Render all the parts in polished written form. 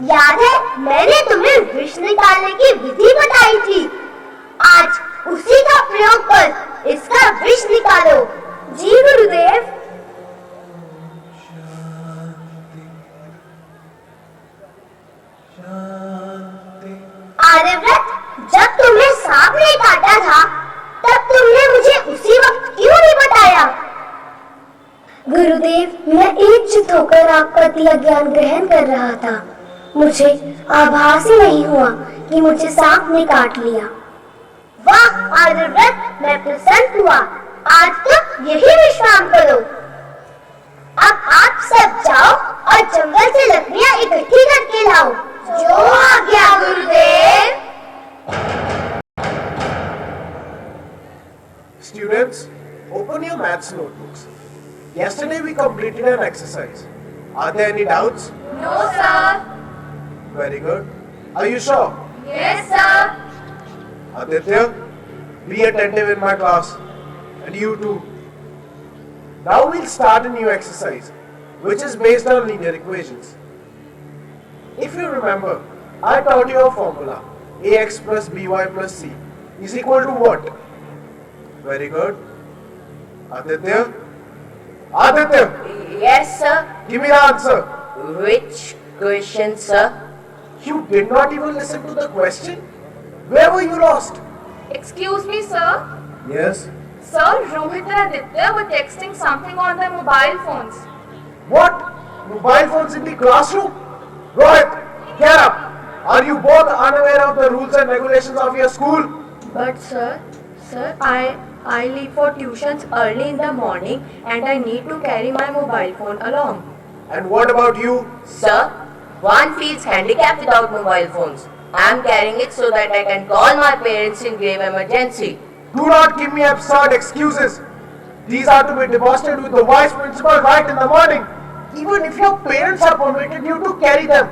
याद है मैंने तुम्हें विष निकालने की विधि बताई थी। आज उसी का प्रयोग कर इसका विष निकालो। जी गुरुदेव। आर्यव्रत, जब तुम्हें सांप ने काटा था तब तुमने मुझे उसी वक्त क्यों नहीं बताया? गुरुदेव, मैं एकजुट होकर आपका दिया ज्ञान ग्रहण कर रहा था। मुझे आभास ही नहीं हुआ कि मुझे सांप ने काट लिया। वाह आर्यव्रत, मैं प्रसन्न हुआ। आज तो यही विश्राम करो। अब आप सब जाओ और जंगल से लकड़ियां इकट्ठी करके लाओ। जो आज्ञा गुरुदेव। Students, open your maths notebooks. Yesterday we completed an exercise. Are there any doubts? No, sir. Very good. Are you sure? Yes, sir. Aditya, be attentive in my class. And you too. Now we'll start a new exercise, which is based on linear equations. If you remember, I taught you a formula. Ax plus by plus c is equal to what? Very good. Aditya? Aditya! Yes, sir. Give me the answer. Which question, sir? You did not even listen to the question? Where were you lost? Excuse me, sir. Yes. Sir, Rohit and Aditya were texting something on their mobile phones. What? Mobile phones in the classroom? Rohit, get up! Are you both unaware of the rules and regulations of your school? But sir, I leave for tuitions early in the morning and I need to carry my mobile phone along. And what about you? Sir, one feels handicapped without mobile phones. I am carrying it so that I can call my parents in grave emergency. Do not give me absurd excuses. These are to be deposited with the vice principal right in the morning, even if your parents have permitted you to carry them.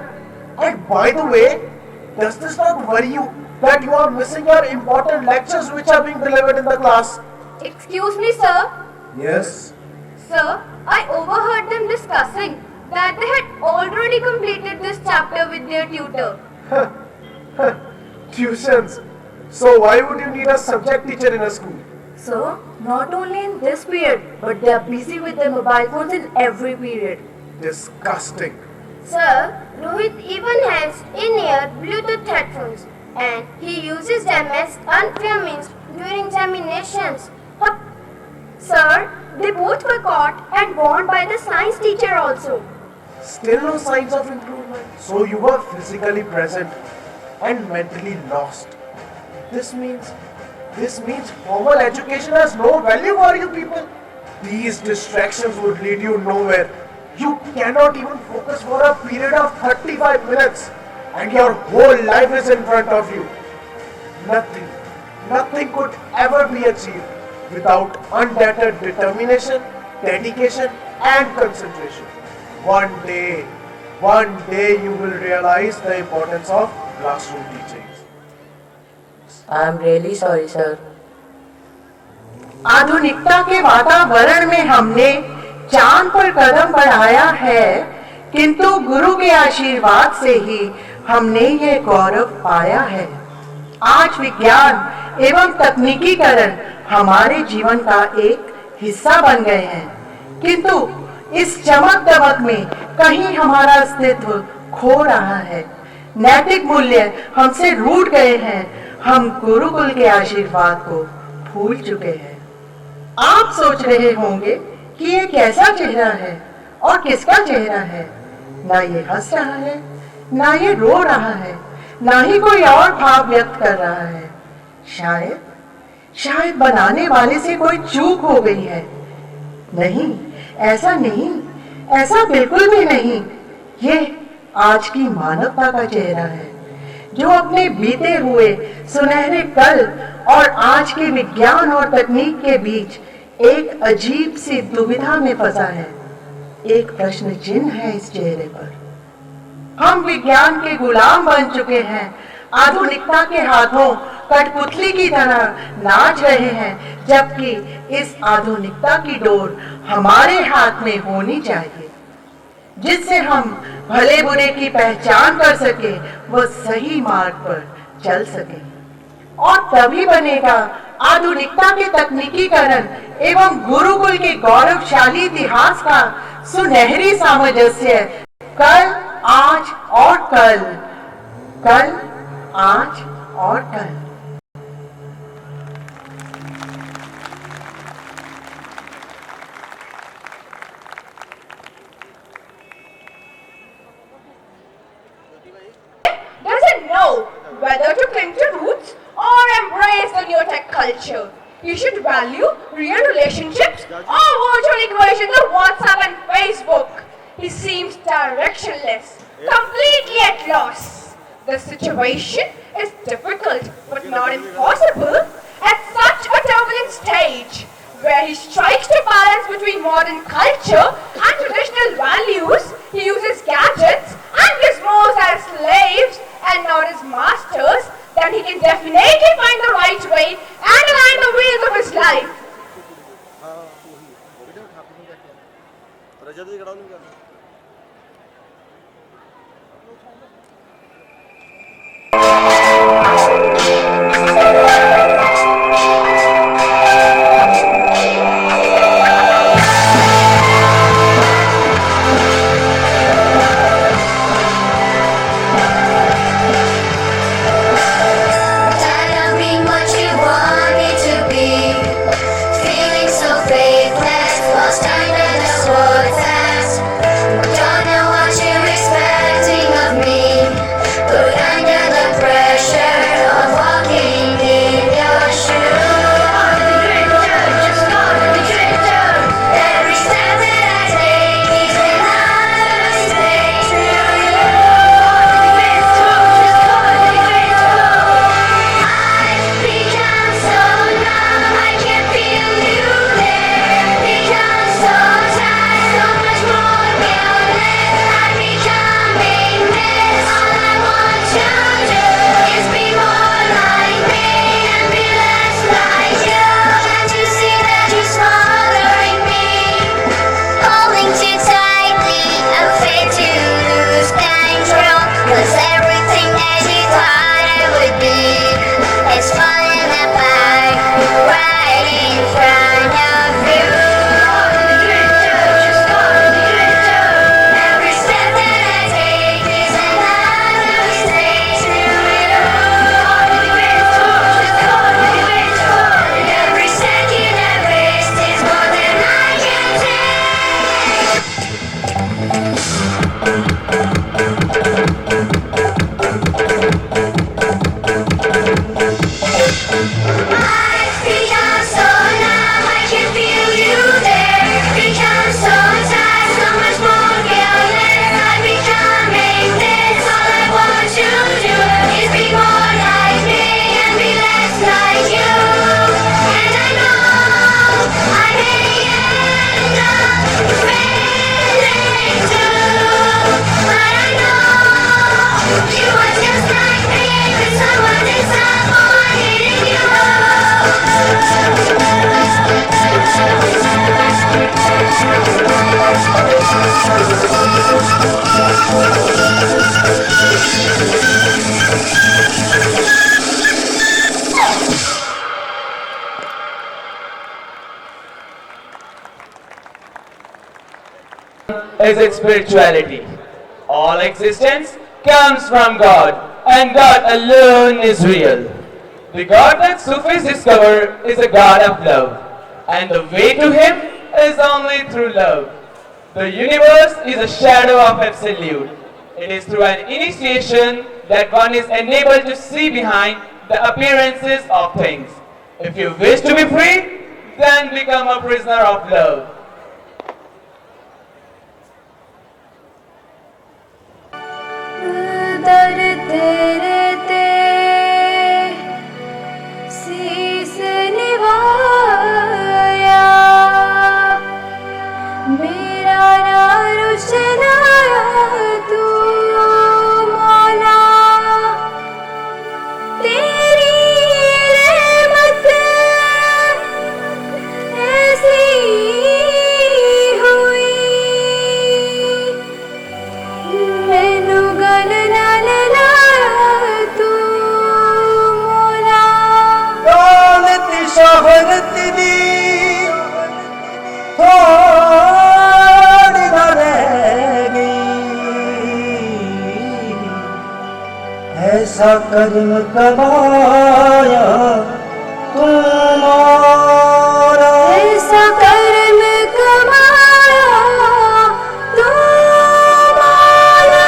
And by the way, does this not worry you that you are missing your important lectures which are being delivered in the class? Excuse me, sir. Yes. Sir, I overheard them discussing that they had already completed this chapter with their tutor. Tuitions. So why would you need a subject teacher in a school? So, not only in this period, but they are busy with their mobile phones in every period. Disgusting. Sir, Rohit even has in-ear Bluetooth headphones and he uses them as unfair means during examinations. Sir, they both were caught and warned by the science teacher also. Still no signs of improvement. So you were physically present and mentally lost. This means formal education has no value for you people. These distractions would lead you nowhere. You cannot even focus for a period of 35 minutes and your whole life is in front of you. Nothing could ever be achieved without undeterred determination, dedication and concentration. One day you will realize the importance of classroom teaching. I am really sorry, sir. आधुनिकता के वातावरण में हमने चांद पर कदम बढ़ाया है, किंतु गुरु के आशीर्वाद से ही हमने ये गौरव पाया है। आज विज्ञान एवं तकनीकीकरण हमारे जीवन का एक हिस्सा बन गए हैं, किंतु इस चमक दमक में कहीं हमारा अस्तित्व खो रहा है। नैतिक मूल्य हमसे रूठ गए हैं। हम गुरुकुल के आशीर्वाद को भूल चुके हैं। आप सोच रहे होंगे कि ये कैसा चेहरा है और किसका चेहरा है। ना ये हंस रहा है, ना ये रो रहा है, ना ही कोई और भाव व्यक्त कर रहा है। शायद बनाने वाले से कोई चूक हो गई है। नहीं, ऐसा बिल्कुल भी नहीं। ये आज की मानवता का चेहरा है, जो अपने बीते हुए सुनहरे कल और आज के विज्ञान और तकनीक के बीच एक अजीब सी दुविधा में फंसा है। एक प्रश्न चिन्ह है इस चेहरे पर। हम विज्ञान के गुलाम बन चुके हैं, आधुनिकता के हाथों कठपुतली की तरह नाच रहे हैं, जबकि इस आधुनिकता की डोर हमारे हाथ में होनी चाहिए। जिससे हम भले बुरे की पहचान कर सके, वो सही मार्ग पर चल सके। और तभी बनेगा आधुनिकता के तकनीकीकरण एवं गुरुकुल के गौरवशाली इतिहास का सुनहरी सामंजस्य। कल, आज और कल, कल, आज और कल। Doesn't know whether to cling to roots or embrace the new tech culture. You should value real relationships or virtual equations of WhatsApp and Facebook. He seems directionless, completely at loss. The situation is difficult but not impossible at such a turbulent stage, where he strikes the balance between modern culture and traditional values. He uses gadgets and gizmos as slaves and not as masters. Then he can definitely find the right way and align the wheels of his life. Is its spirituality. All existence comes from God, and God alone is real. The God that Sufis discover is a God of love, and the way to Him is only through love. The universe is a shadow of absolute. It is through an initiation that one is enabled to see behind the appearances of things. If you wish to be free, then become a prisoner of love. दर तेरे ते शीस निभाया, मेरा ना रुशनाया तू मौला, तेरी रहमत ऐसी शोहरत दी थोड़ी न रह गई, ऐसा कर्म कमाया तुम्हारा, ऐसा कर्म कमाया तुम्हारा।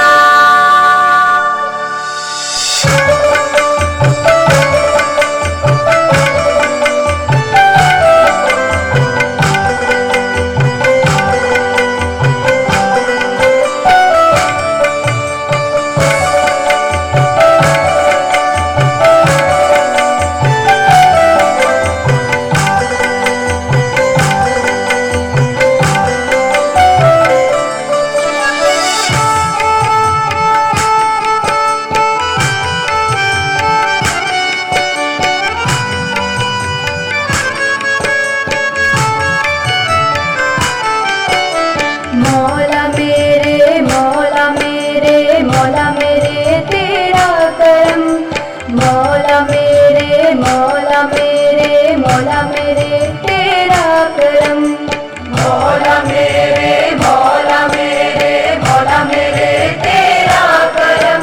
मौला मेरे मौला मेरे मौला मेरे तेरा करम, मौला मेरे मौला मेरे मौला मेरे तेरा करम, मौला मेरे मौला मेरे मौला मेरे तेरा करम,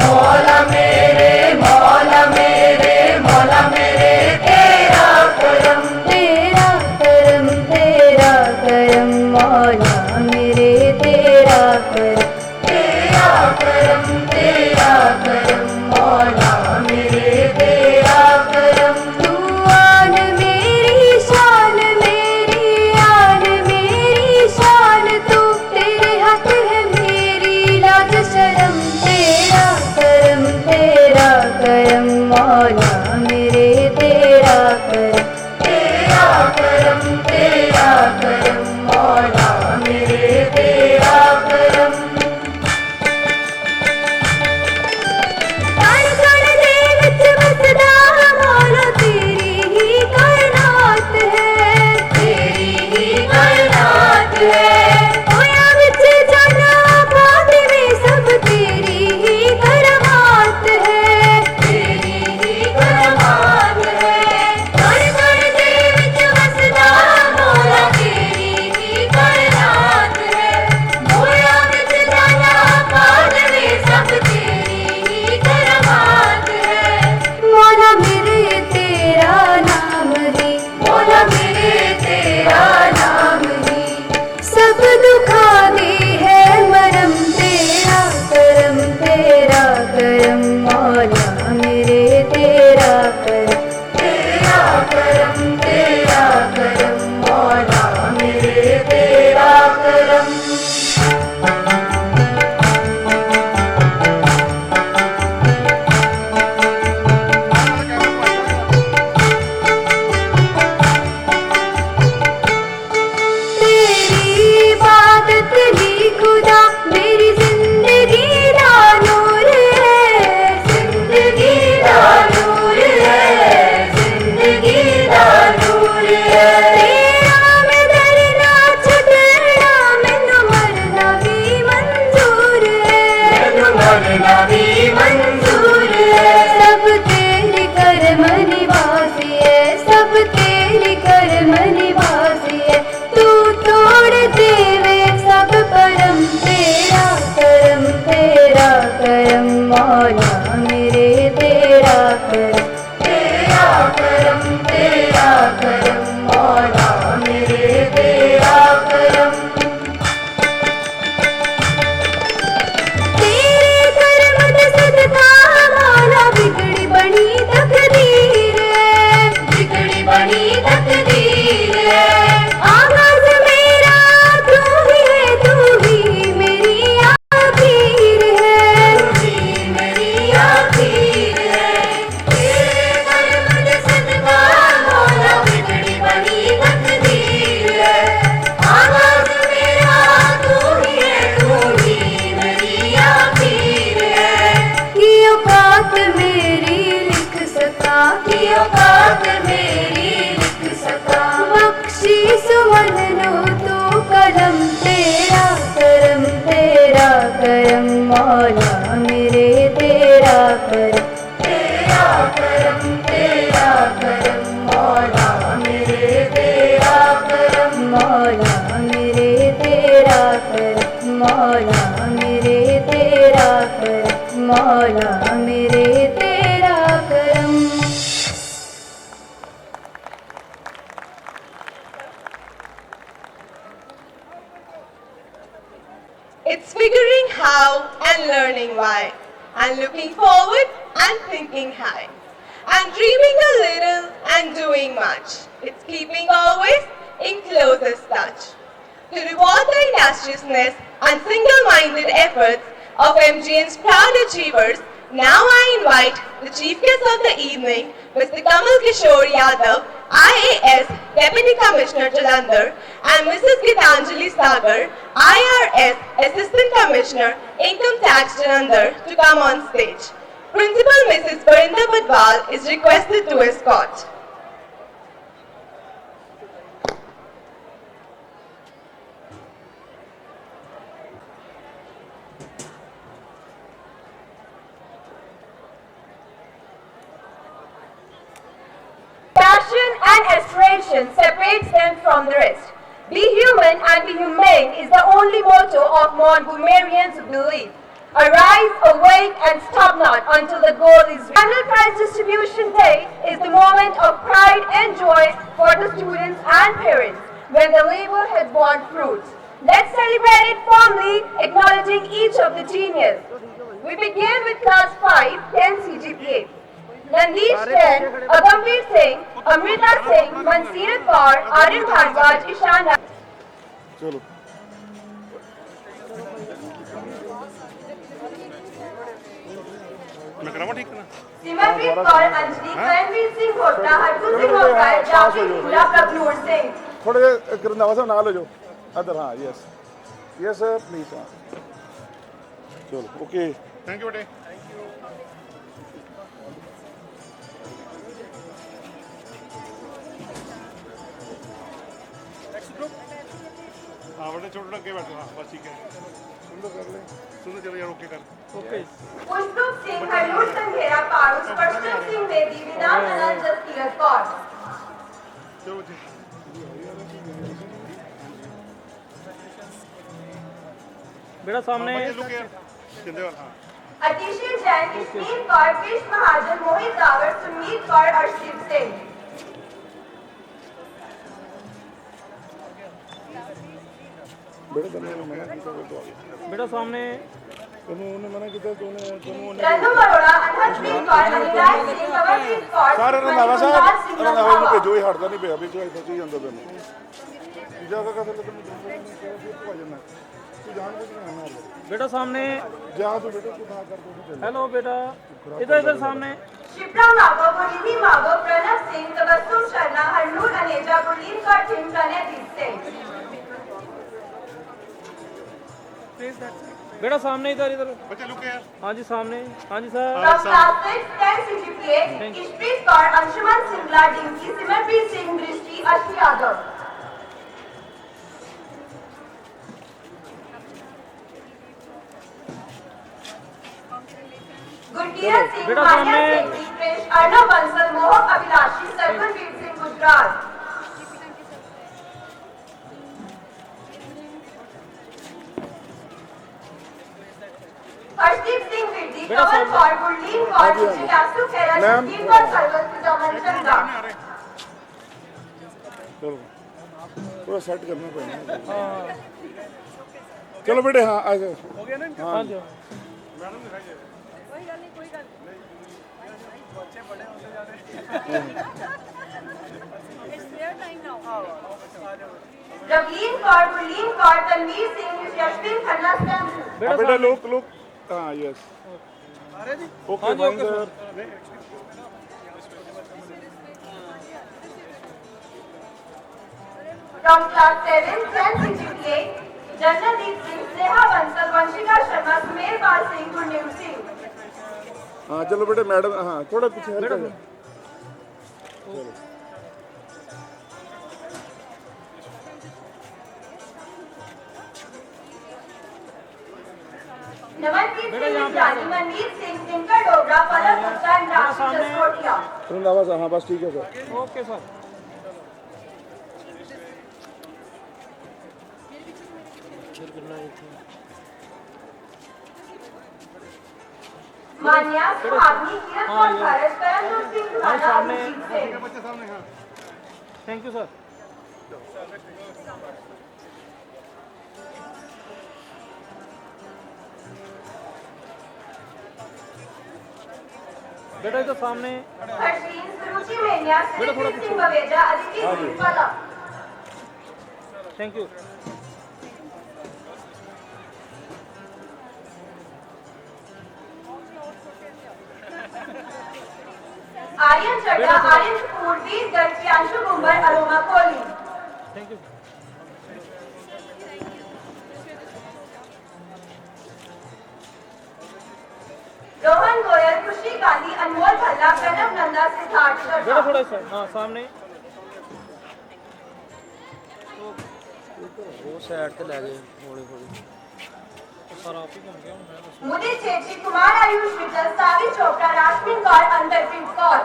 मौला मेरे मौला मेरे मौला मेरे तेरा करम, तेरा करम तेरा करम मौला मेरे तेरा करम, तेरा करम तेरा करम मौला मेरे तेरा करम। तू आन मेरी शान मेरी आन मेरी शान, तू तेरे हाथ है मेरी लाज शर्म, तेरा करम मौला मेरे तेरा करम, तेरा करम मौला मेरे तेरा करम। कण कण दे विच वसदा मौला तेरी ही कायनात है, तेरी ही कायनात है, होया विच जाना बाद में सब तेरी ही करमात है, तेरी ही करमात है। कण कण दे विच वसदा मौला तेरी ही कायनात है, होया विच जाना बाद में सब तेरी ही करमात है। मौला मेरे तेरा नाम ही, मौला मेरे तेरा नाम ही, सब दुखा दे है मरम, तेरा करम मौला मेरे तेरा करम, तेरा करम मौला मेरे तेरा करम। तेरी इबादत ही खुदा मेरी जिंदगी दा नूर है, जिंदगी दा नूर है, जिंदगी दा नूर है। तेरा मैं डरना छुटना मैनू मरना भी मंजूर है, मैनू मरना भी मंजूर है। सब तेरी करम निवासी है, सब तेरी करम निवासी है, तू तोड़ देवे सब परम, तेरा करम मौला मेरे तेरा करम, तेरा करम मौला मेरे तेरा करम। तेरे करम दे सदका मौला बिगड़ी बनी तकदीर है, बिगड़ी बनी तकदीर है। आगाज़ मेरा तू ही है, तू ही मेरी आखिर है, तू ही मेरी आखिर है। तेरे करम दे सदका मौला बिगड़ी बनी तकदीर है। आगाज़ मेरा तू ही है, तू ही मेरी आखिर है। की औकात मेरी लिख सका, की औकात मेरी लिख सका, बख्शी सुमन नो तू कलम, तेरा करम मौला मेरे तेरा करम, तेरा करम मौला मौला मेरे तेरा करम, मौला मेरे तेरा करम। It's figuring how and learning why, and looking forward and thinking high, and dreaming a little and doing much. It's keeping always in closest touch. To reward the industriousness and single-minded efforts of MGN's proud achievers, now I invite the chief guest of the evening, Mr. Kamal Kishore Yadav, IAS Deputy Commissioner Jalandhar, and Mrs. Gitanjali Sagar, IRS Assistant Commissioner, Income Tax Jalandhar, to come on stage. Principal Mrs. Parinda Badwal is requested to escort. Passion and aspiration separates them from the rest. Be human and be humane is the only motto of Montgomeryans belief. Arise, awake, and stop not until the goal is reached. Annual prize distribution day is the moment of pride and joy for the students and parents when the labor has borne fruits. Let's celebrate it fondly, acknowledging each of the genius. We begin with class 5, 10 CGPA. Nandish Jain, Agambir Singh, Amrita Singh, Mansirat Kaur, Aryan Bhardwaj, Ishana. चलो मैं करावा ठीक ना Simarpreet Kaur, Anjali, Karanveer Singh Hota, Hargul Singh Hokar, Jafri Pura, Prabhur Singh. थोड़े रंधावा साहब नाल हो जाओ अदर हाँ यस यस सर प्लीज हाँ चलो ओके थैंक यू बेटे हाँ बेटे छोटे अगे बैठो हाँ बस ठीक है सुंदर कर ले सुंदर चलो यार ओके कर okay Pushprup Singh, Harnoor Sanghera, Parus, Prashant Singh Bedi, Vinay Anand, Jaskirat Kaur. चलो जी बेटा सामने जिंदेवाल हाँ Atisha Jain, Ishmeet Kaur, Krish Mahajan, Mohit Dawar, Sunmeet Kaur, Arshdeep Singh. बेटा सामने उन्होंने मना किया तो उन्होंने Rannu Arora, Anharpreet Kaur, Aniraj Singh, Kamalpreet Kaur, सारे रंधावा साहब Manjunath Singh रंधावा ਨੂੰ Randhawa. ਭੇਜੋ ਹੀ ਹਟਦਾ ਨਹੀਂ ਪਿਆ ਵੀ ਜੋ ਸੱਚੀ ਜਾਂਦਾ ਤੈਨੂੰ ਜਿਆਦਾ ਕਦਰ ਲੱਗਣ ਨੂੰ ਹੋ ਜਾਂਦਾ ਤੂੰ ਜਾਣ ਕੇ ਨਹੀਂ ਆਣਾ बेटा सामने ਜਾ ਤੂੰ ਬੇਟਾ ਤੂੰ ਨਾ ਕਰ ਤੂੰ ਚੱਲ हेलो बेटा इधर इधर सामने Shipra Mago, Guridi Mago, Pranav Singh, Tabassum Sharma, Harnoor Aneja, Gurleen Kaur, Tim Pranaydeep Singh. बेटा सामने इधर इधर बच्चे लुक यार हाँ जी सामने हाँ जी sir From class 6, 10 CGPA, Ishpreet Kaur, Anshuman Singla, Dinky, Simarpreet Singh, Drishti, Ashmi Yadav. Gurkirat Singh, बेटा Manya सामने। Singh, Deepesh, Arnav Bansal, Mohak Abhilashi, Sarvanveer Singh, Gujarat. Harshdeep Singh Virdi, बेटा Kamal सामने। Kaur, Gurleen Kaur, Jitasu Khera, ma'am. Shakir Kaur, Sarwat, Jaman Chanda. चलो थोड़ा set करना पड़ेगा चलो बेटे हाँ आ जाओ हो गया ना हाँ जी Ravleen Kaur, Gurleen Kaur, Tanveer Singh, Yashvin Khanna, Stamp. हाँ बेटा लोग लोग हाँ यस ओके हाँ जी, fine okay, sir From class 7, 10 CGPA, Jannadeep Singh, Sneha Bansal, Vanshika Sharma, Sumer Pal Singh, Gurneet Singh. हाँ चलो बेटे मैडम हाँ थोड़ा पीछे हट जाओ चलो Namanpreet Singh Israni, Manveer Singh, Dinkar Dogra, Palak Gupta, and Rashi Jaskotia. Randhawa साहब हाँ बस ठीक है सर ओके सर मान्या सुहागनी किरण हाँ, कौर ये। भारत करणजोत सिंह हाँ, द्वारा सामने। अभिजीत से थैंक यू सर। बेटा इधर सामने। हर्षीन सुरुचि मेनिया बेटा थोड़ा सिंह पीछे। Baweja Aditi Singhwala thank you. Aryan Chadda Aryan Kapoor Veer Garg Priyanshu Gumber Aroma Kohli thank you. Rohan Goyal Khushi Gandhi अनमोल भल्ला प्रणव नंदा सिद्धार्थ बेटा शर्मा थोड़ा सा हाँ सामने। वो साइड ते ले गए थोड़ी थोड़ी। सर आप ही घूम गया मैं बस। मुदे चेची कुमार आयुष विठल सावी चोपड़ा राजमीन कौर अंतरप्रीत कौर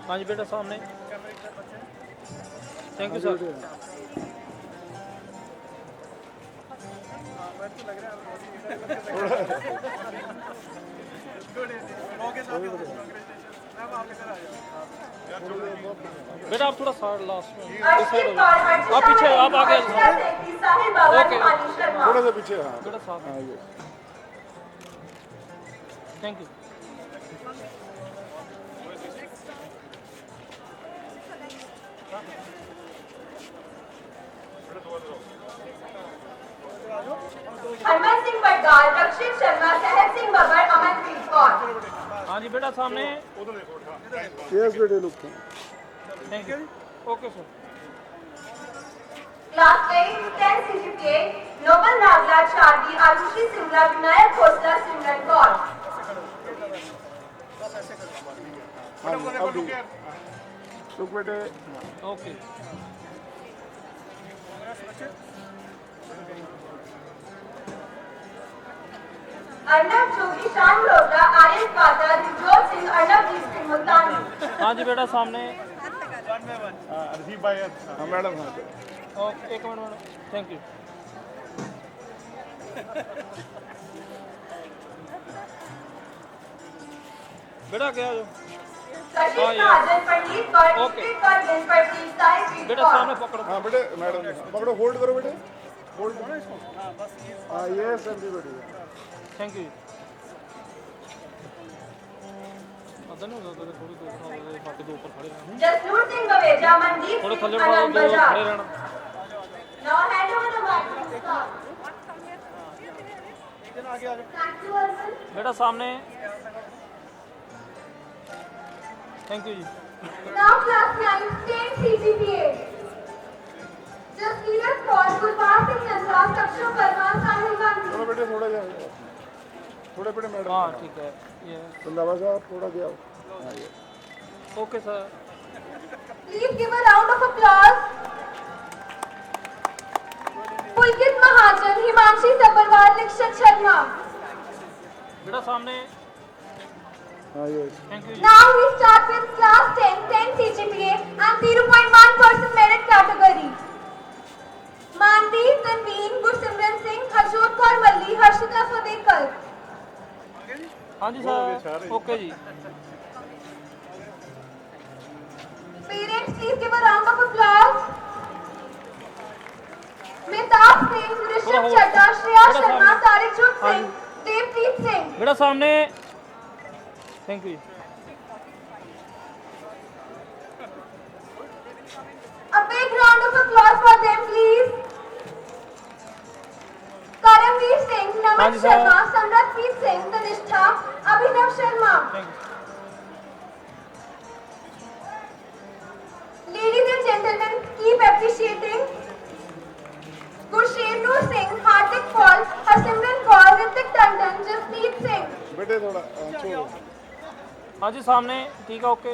हाँ जी बेटा सामने। Thank you sir. बेटा आप थोड़ा साइड लास्ट में इस साइड हो जाओ। आप पीछे आप आगे आ जाओ। साहिल बाबा ओके। रुमानी शर्मा थोड़ा सा पीछे हाँ बेटा साथ में। हाँ ये थैंक यू। हरमन सिंह बडगाल रक्षित शर्मा सहज सिंह बबर अमनप्रीत कौर हाँ जी बेटा सामने। यस बेटे look thank you. Okay sir. Class 8 10 CGPA Noble Nagla Shardi Arushi Singla Vinayak Khosla Simran Kaur हाँ अब लुक बेटे ओके। अर्नब जोगी शान लोटा आर्यन पात्रा दिव्योत सिंह अर्नबजीत सिंह मुल्तानी हाँ जी बेटा सामने। हाँ मैडम हाँ ओके एक मिनट मैडम। Thank you. बेटा क्या जो कशिश हाँ, ये। महाजन पंडित कौर ओके। स्थित कौर गेंद पट्टी साहिब बेटा कौर सामने पकड़ो। हाँ बेटे मैडम पकड़ो होल्ड करो बेटे होल्ड करो इसको हाँ yes everybody thank you. Other नहीं होता थोड़ी दूर बाकी दो ऊपर खड़े रहना। जसनूर सिंह बवेजा मनदीप थोड़ा सिंह थल्ले बढ़ाओ अनंत दो खड़े बजाज रहना। Now hand over the mic to Mr. Thank you, Arman. बेटा सामने। Thank you ji. Now class 9 10 CGPA Jasmeet Kaur Gulbaz Singh Nandla Saksham Verma Sahil Gandhi थोड़ा बेटे थोड़ा जा थोड़ा बेटे मैडम हाँ ठीक है ये। रंधावा साहब थोड़ा गया हाँ ये okay sir. Please give a round of applause. Pulkit Mahajan, Himanshi Sabharwal, Nikshat Sharma. बेटा सामने। हाँ ये thank you. Now we start with class 10 10 CGPA and 0.1% merit category. Mandeep, Tanveen, Gursimran Singh, Harshot Kaur Malli, Harshita Fadekar. हाँ जी sir. Okay जी। Parents, please give a round of applause. Mehtab Singh, थोड़ा Rishabh हो- Chadda, Shreya थोड़ा Sharma, सामने। Tarikshut हाँ Singh, Devpreet Singh. बेटा सामने। Thank you. A big round of applause for them, please. Karamveer Singh, हाँ Naman जी, साहब। Sharma, Samratpreet Singh, Tanishtha, Abhinav Sharma. Thank you. Ladies and gentlemen, keep appreciating. Gurshenur Singh, Hardik Paul, Harsimran Kaur, Ritik Tandon, Jasmeet Singh. बेटे थोड़ा छोड़ो हाँ जी सामने। ठीक है okay.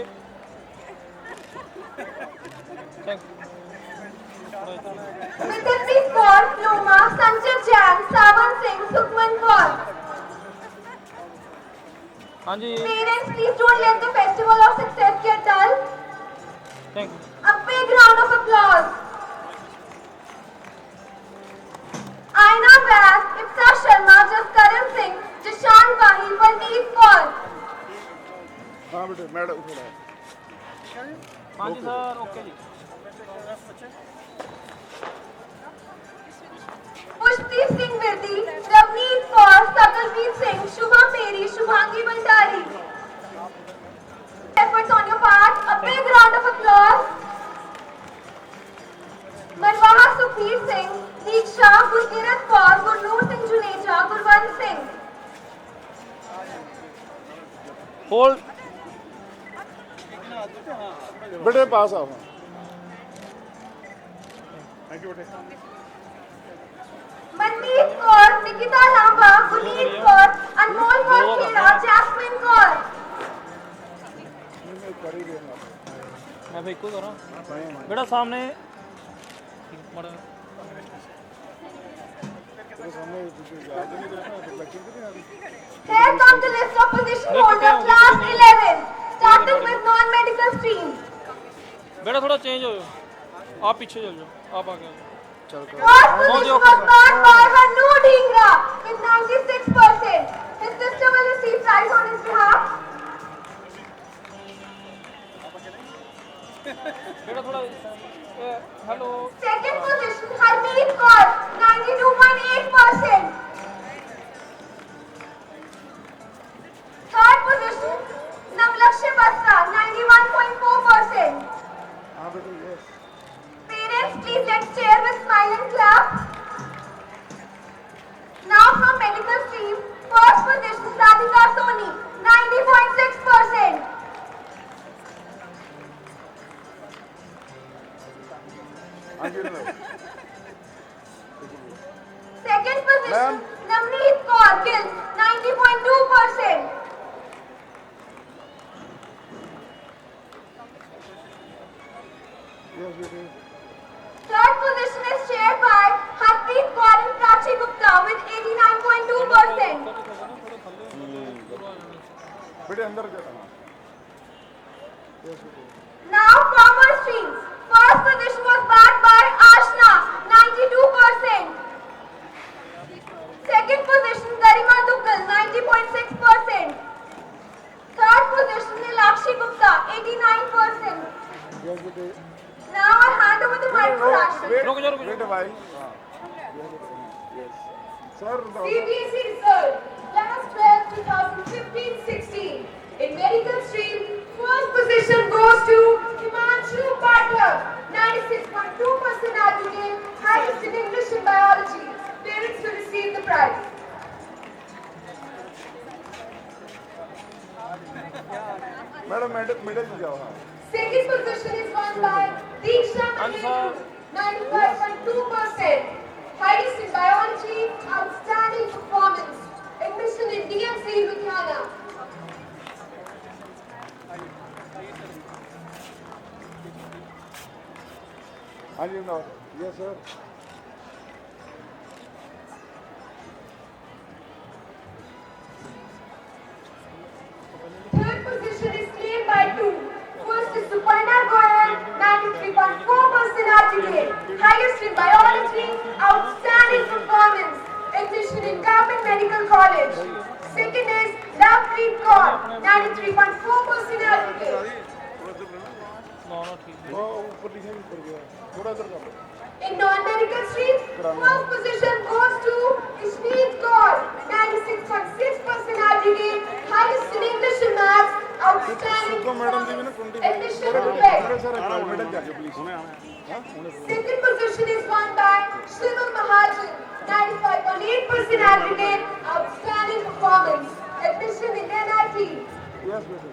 Thank you. Vidyanpreet Kaur, Pluma, Sanjay Jain, Sawan Singh, Sukhman Kaur. हाँ जी Parents, please don't let the festival of success get dull. Thank you. A big round of applause. Aina Vyas, Ipsa Sharma, Jaskaran Singh, शामिल परनीत कौर। हाँ बेटे madam थोड़ा हाँ जी sir okay जी। पुष्पदीप सिंह विरदी, रवनीत कौर, सकलजीत सिंह, शुभा मेरी, Shubhangi Bhandari. Efforts on your part, a big round of applause. Marwaha Sukhbir Singh, Deeksha, Gurkirat Kaur, Gurnoor Singh Juneja, Gurwant Singh. Hold बेटे पास आओ। Thank you बेटे। मनमीत कौर, निकिता लांबा, गुनीत कौर, अनमोल कौर खेड़ा, जैस्मिन कौर। मैं भाई को करा बेटा सामने मड़ा Here comes the list of position holders, class 11, starting with non-medical stream. बेटा थोड़ा चेंज हो जाओ आप पीछे चल जाओ आप आगे First position was marked by Hanu Dhingra with 96%. His sister will receive prize on his behalf. बेटा थोड़ा hello Second position, Harmeet Kaur, 92.8%. Third position, Navlakshya Batra, 91.4%. हाँ बेटे yes. Parents, please let's cheer with smile and clap. Now from medical stream, first position, Radhika Soni, 90.6%. हाँ जी ma'am. Second position, Ma'am. Navneet Kaur, Gill, 90.2%. Yes बेटे। Third position is shared by Harpreet Kaur and Prachi Gupta with 89.2%. बेटे अंदर जाना। Yes बेटे। Now commerce stream. First position was bagged by Ashna, 92%. Second position, Garima Duggal, 90.6%. Third position, Nilakshi Gupta, 89%. Yes बेटे। Now I hand over the mic to Rashmi. रुक जाओ बेटे भाई। हाँ। Yes. Sir CBSE result, class 12, 2015-16. In medical stream, first position goes to Himanshu Pathak, 96.2% aggregate, highest in English and biology. Parents will receive the prize. Madam middle में जाओ। हाँ। Second position is won by Deeksha Mahendra, 95.2%. Highest in biology, outstanding performance. Admission in DMC Ludhiana. हाँ जी ma'am. Yes sir. Third position is claimed by two. First is Suparna Goyal, 93.4% aggregate. Highest in biology, outstanding performance. Admission in Carpet Medical College. Second is Lovepreet Kaur, 93.4% aggregate. वो ऊपर लिखे ऊपर गया। थोड़ा इधर कर लो। In non-medical stream, first position goes to Ishneet Kaur, 96.6% aggregate, highest in English and maths, outstanding तो madam जी भी ना performance. 20 Admission थोड़ा prepared. सर मैडम जाके please. Second position is won by Shivam Mahajan, 95.8% aggregate, outstanding performance. Admission in NIT. Yes बेटे।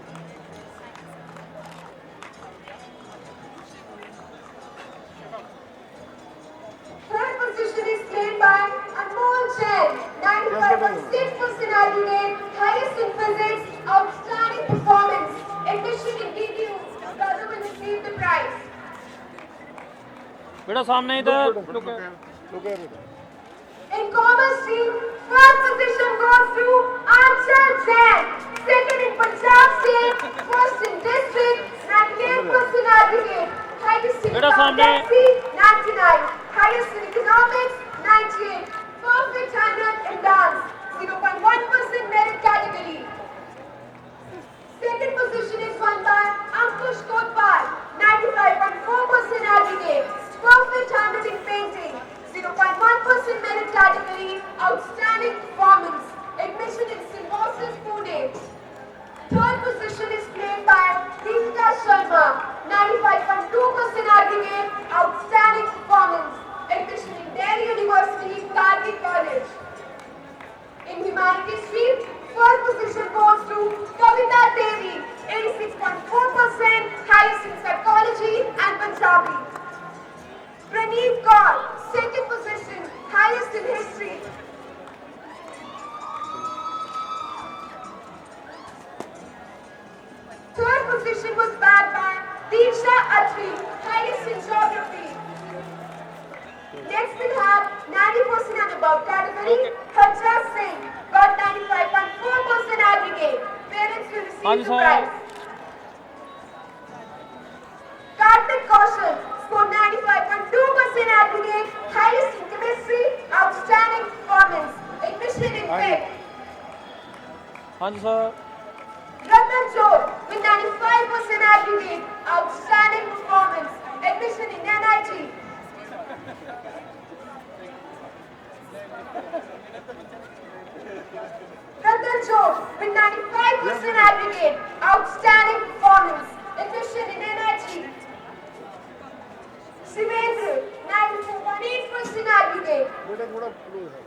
Third position is claimed by Anmol Jain, 95.6% aggregate, highest in physics, outstanding performance. Admission in DBU. Your brother will receive the prize. बेटा सामने इधर रुक रुके बेटे। In commerce stream, first position goes to Anshul Jain. Second in Punjab State, first in district, 98% aggregate. Highest in बेटा सामने। accountancy, 99. Highest in economics, 98. Perfect 100 in dance, 0.1% merit category. Steve Carr, second position, highest in history. Third position was bagged by Diksha Atri, highest in geography. Next we have 90% and above category, Kharcha Singh, got 95.4% aggregate. Parents will receive Hanji the sir. prize. Karthik Kaushal scored 95.2% aggregate, highest in chemistry, outstanding performance, admission in Tech. हाँ जी sir Ratan Jor with 95% aggregate, outstanding performance, admission in NIT. Ratan Jor with 95% aggregate, outstanding performance, admission in NIT. Shivendra 94.8% aggregate. बेटा थोड़ा close है